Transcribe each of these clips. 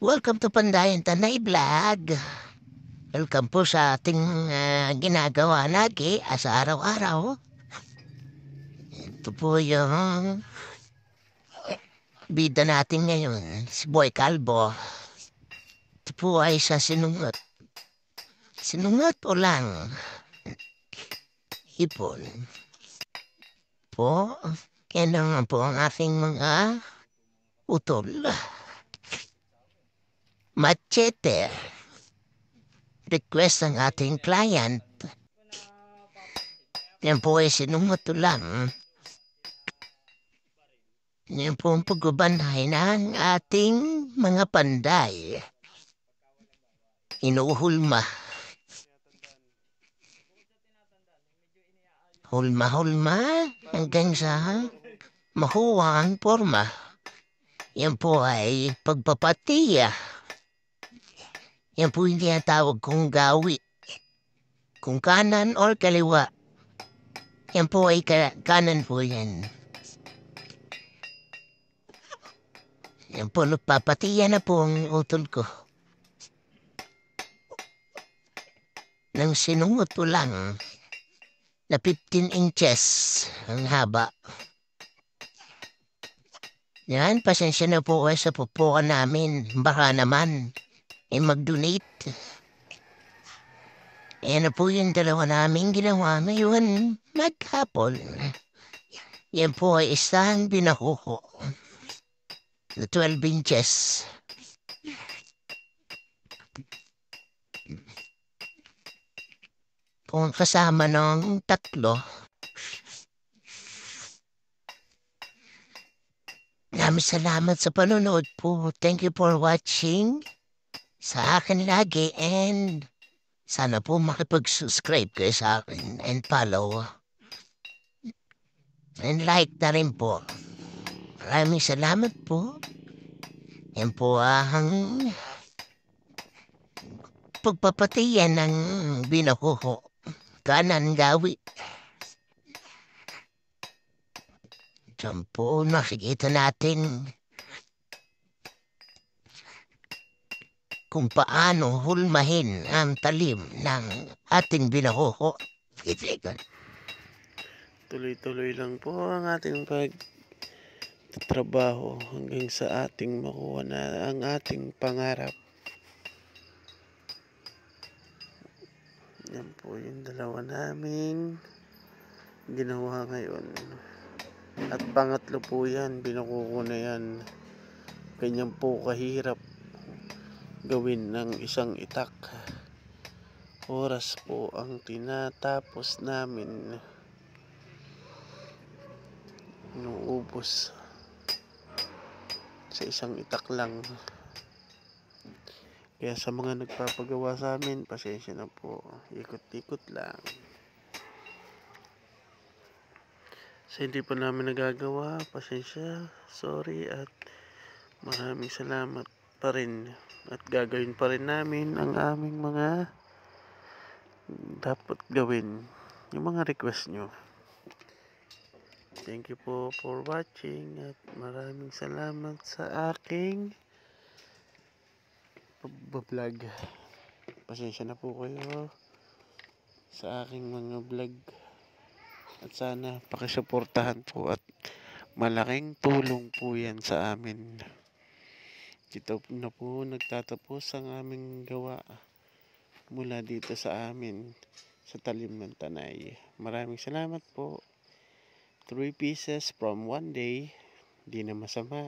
Welcome to Pandayan Tanay Vlog. Welcome po sa ating ginagawa lagi sa araw-araw. Ito po yung bida natin ngayon, si Boy Calvo. Ito po ay sa sinungat. Sinungat o lang? Hipon. Po, yan naman po ang ating mga utol. Machete. Request ng ating client. Yan po ay sinungat o lang. Yan po ang pagbabanay ng ating mga panday. Inuhulma. Hulma-hulma hanggang sa makuha ang forma. Yan po ay pagpapatiya. Yan po yung tinatawag kong gawi. Kung kanan or kaliwa. Yan po ay kanan po yan. Yan po, nagpapatiya na po ang utol ko. Nang sinungot ko lang na 15 inches ang haba. Yan, pasensya na po kayo sa pupukan namin. Baka naman, mag-donate. Yan na po yung dalawa namin ginawa ngayon maghapon. Yan po ay isang binakuko. 12 inches. Kung kasama ng tatlo. Maraming salamat sa panonood po. Thank you for watching sa akin lagi and sana po makipag-subscribe kayo sa akin and follow. And like na rin po. Maraming salamat po. Yan po ang pagpapatiyan ng binakuko. Kanan gawi. Diyan po nakikita natin kung paano hulmahin ang talim ng ating binakuko. Tuloy-tuloy lang po ang ating pagtatrabaho hanggang sa ating makuha na ang ating pangarap. Yan po yung dalawa namin ginawa ngayon. At pangatlo po yan, binukuko na yan. Ganyan po kahirap gawin ng isang itak. Oras po ang tinatapos namin. Inuubos sa isang itak lang. Kaya sa mga nagpapagawa sa amin, pasensya na po, ikot-ikot lang. Sa hindi pa namin nagagawa, pasensya, sorry, at maraming salamat pa rin. At gagawin pa rin namin ang aming mga dapat gawin, yung mga request nyo. Thank you po for watching at maraming salamat sa aking vlog. Pasensya na po kayo sa aking mga vlog at sana pakisuportahan po at malaking tulong po yan sa amin. Dito na po nagtatapos ang aming gawa mula dito sa amin sa talim ng Tanay. Maraming salamat po. 3 pieces from 1 day. Di na masama.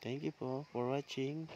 Thank you po for watching.